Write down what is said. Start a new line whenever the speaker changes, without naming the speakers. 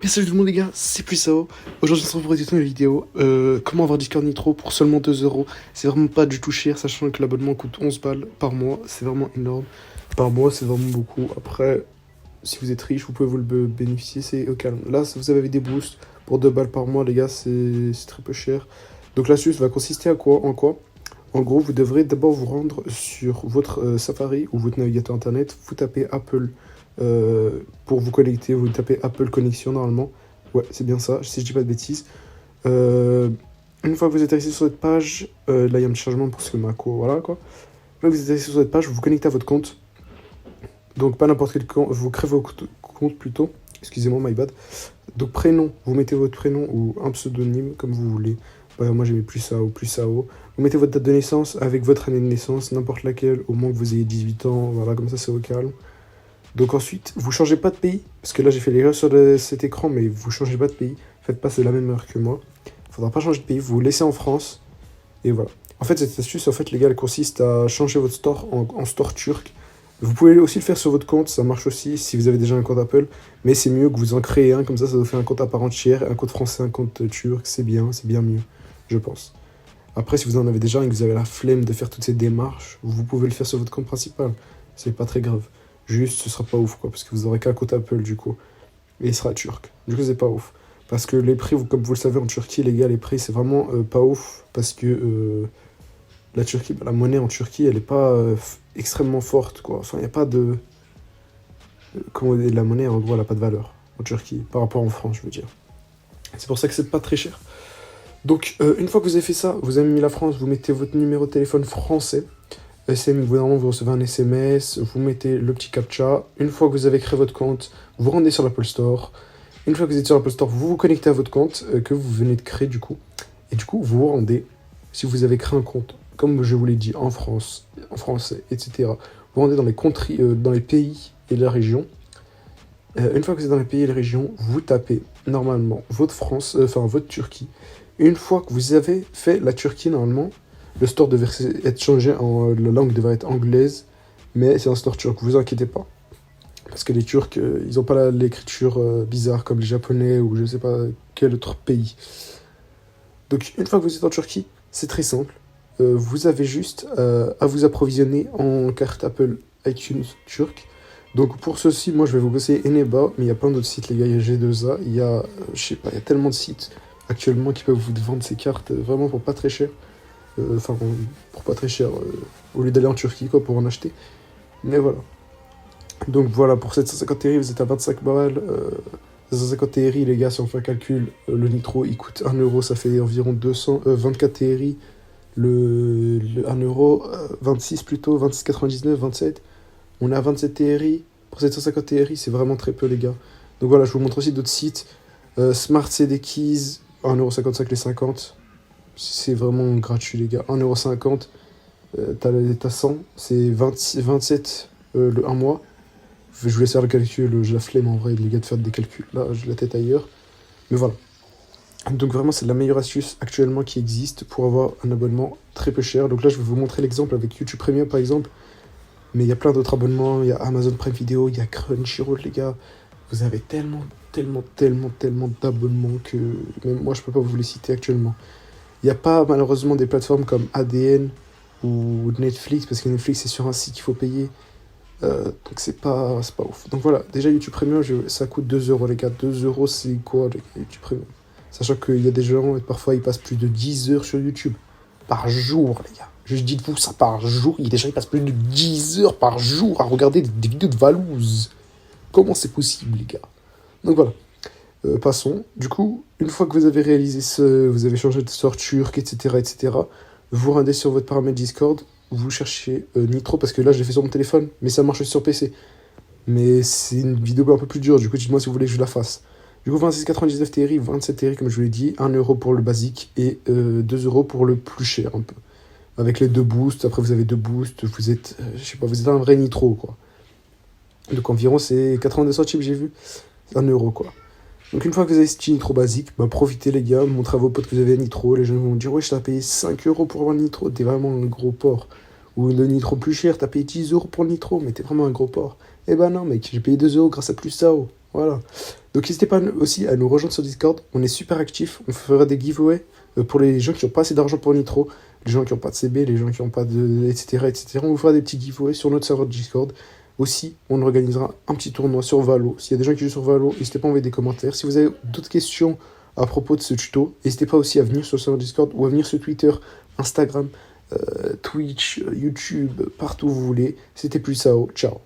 Bien salut tout le monde les gars, c'est Plussao. Aujourd'hui on se retrouve pour une vidéo. Comment avoir Discord Nitro pour seulement 2 euros. C'est vraiment pas du tout cher, sachant que l'abonnement coûte 11 balles par mois. C'est vraiment énorme. Par mois c'est vraiment beaucoup. Après, si vous êtes riche, vous pouvez vous le bénéficier, c'est au calme. Là, si vous avez des boosts pour 2 balles par mois les gars, c'est très peu cher. Donc l'astuce va consister à quoi? En gros, vous devrez d'abord vous rendre sur votre Safari ou votre navigateur internet. Vous tapez Apple. Pour vous connecter, vous tapez Apple Connexion normalement. Ouais, c'est bien ça, si je dis pas de bêtises. Une fois que vous êtes arrivé sur cette page, là il y a un petit changement pour ce Maco, voilà quoi. Là vous êtes arrivé sur cette page, vous vous connectez à votre compte. Donc pas n'importe quel compte, vous créez votre compte plutôt. Excusez-moi, my bad. Donc prénom, vous mettez votre prénom ou un pseudonyme comme vous voulez. Bah, moi j'ai mis Plussao. Vous mettez votre date de naissance avec votre année de naissance, n'importe laquelle, au moins que vous ayez 18 ans, voilà, comme ça c'est au calme. Donc ensuite, vous changez pas de pays, parce que là j'ai fait l'erreur sur cet écran, mais vous changez pas de pays. Faites pas c'est la même erreur que moi. Faudra pas changer de pays, vous vous laissez en France, et voilà. En fait, cette astuce, en fait, les gars, elle consiste à changer votre store en store turc. Vous pouvez aussi le faire sur votre compte, ça marche aussi si vous avez déjà un compte Apple, mais c'est mieux que vous en créez un, comme ça vous fait un compte à part entière, un compte français, un compte turc, c'est bien mieux, je pense. Après, si vous en avez déjà et que vous avez la flemme de faire toutes ces démarches, vous pouvez le faire sur votre compte principal, c'est pas très grave. Juste, ce sera pas ouf, quoi, parce que vous aurez qu'un compte Apple, du coup. Et il sera turc. Du coup, c'est pas ouf. Parce que les prix, comme vous le savez, en Turquie, les gars, les prix, c'est vraiment pas ouf. Parce que la Turquie, la monnaie en Turquie, elle est pas extrêmement forte, quoi. Enfin, il n'y a pas de... comment dire, la monnaie, en gros, elle a pas de valeur en Turquie, par rapport en France, je veux dire. C'est pour ça que c'est pas très cher. Donc, une fois que vous avez fait ça, vous avez mis la France, vous mettez votre numéro de téléphone français. Normalement, vous recevez un SMS, vous mettez le petit captcha. Une fois que vous avez créé votre compte, vous rendez sur l'Apple Store. Une fois que vous êtes sur l'Apple Store, vous vous connectez à votre compte que vous venez de créer du coup. Et du coup, vous vous rendez, si vous avez créé un compte, comme je vous l'ai dit, en France, en français, etc. Vous rendez dans dans les pays et la région. Une fois que vous êtes dans les pays et les régions, vous tapez normalement votre France, votre Turquie. Une fois que vous avez fait la Turquie, normalement, le store devait être changé la langue devrait être anglaise, mais c'est un store turc, vous inquiétez pas. Parce que les Turcs, ils ont pas l'écriture bizarre comme les Japonais ou je sais pas quel autre pays. Donc une fois que vous êtes en Turquie, c'est très simple. Vous avez juste à vous approvisionner en carte Apple iTunes turc. Donc pour ceci, moi je vais vous conseiller Eneba, mais il y a plein d'autres sites les gars, il y a G2A, il y a, je sais pas, il y a tellement de sites actuellement qui peuvent vous vendre ces cartes vraiment pour pas très cher. Pour pas très cher, au lieu d'aller en Turquie, quoi, pour en acheter. Mais voilà. Donc voilà, pour 750 TRI, vous êtes à 25 balles. 750 TRI, les gars, si on fait un calcul, le nitro, il coûte 1 euro, ça fait environ 24 TRI. Le 1 euro, 26 plutôt, 26,99, 27. On est à 27 TRI. Pour 750 TRI, c'est vraiment très peu, les gars. Donc voilà, je vous montre aussi d'autres sites. Smart CD Keys, 1,55€ les 50. C'est vraiment gratuit, les gars. 1,50€, t'as 100, c'est 27 le 1 mois. Je vous laisse faire le calcul, j'ai la flemme en vrai, les gars, de faire des calculs. Là, j'ai la tête ailleurs. Mais voilà. Donc vraiment, c'est la meilleure astuce actuellement qui existe pour avoir un abonnement très peu cher. Donc là, je vais vous montrer l'exemple avec YouTube Premium, par exemple. Mais il y a plein d'autres abonnements. Il y a Amazon Prime Video, il y a Crunchyroll, les gars. Vous avez tellement d'abonnements que même moi, je peux pas vous les citer actuellement. Il n'y a pas malheureusement des plateformes comme ADN ou Netflix, parce que Netflix c'est sur un site qu'il faut payer. Donc c'est pas ouf. Donc voilà, déjà YouTube Premium, ça coûte 2 € les gars. 2 € c'est quoi YouTube Premium? Sachant qu'il y a des gens, parfois ils passent plus de 10 heures sur YouTube. Par jour les gars. Juste dites-vous ça par jour. Il y a des gens qui passent plus de 10 heures par jour à regarder des vidéos de Valouz. Comment c'est possible les gars? Donc voilà. Passons. Du coup, une fois que vous avez réalisé vous avez changé de store turc, etc., vous rendez sur votre paramètre Discord, vous cherchez Nitro, parce que là, je l'ai fait sur mon téléphone, mais ça marche aussi sur PC. Mais c'est une vidéo un peu plus dure, du coup, dites-moi si vous voulez que je la fasse. Du coup, 26,99 TRI, 27 TRI, comme je vous l'ai dit, 1 euro pour le basique et 2 euros pour le plus cher, un peu. Avec les 2 boosts, après vous avez 2 boosts, vous êtes, je sais pas, vous êtes un vrai Nitro, quoi. Donc environ, c'est 82 centimes, j'ai vu, 1 euro, quoi. Donc une fois que vous avez ce petit nitro basique, bah profitez les gars, montrez à vos potes que vous avez un nitro, les gens vont dire ouais je t'ai payé 5 € pour avoir le nitro, t'es vraiment un gros porc. Ou le nitro plus cher, t'as payé 10 € pour le nitro, mais t'es vraiment un gros porc. Eh ben non mec, j'ai payé 2 € grâce à Plussao. Voilà. Donc n'hésitez pas aussi à nous rejoindre sur Discord. On est super actifs. On fera des giveaways pour les gens qui n'ont pas assez d'argent pour Nitro, les gens qui n'ont pas de CB, les gens qui n'ont pas de... etc., etc. On vous fera des petits giveaways sur notre serveur Discord. Aussi, on organisera un petit tournoi sur Valo. S'il y a des gens qui jouent sur Valo, n'hésitez pas à envoyer des commentaires. Si vous avez d'autres questions à propos de ce tuto, n'hésitez pas aussi à venir sur le serveur Discord ou à venir sur Twitter, Instagram, Twitch, YouTube, partout où vous voulez. C'était Puissao. Ciao.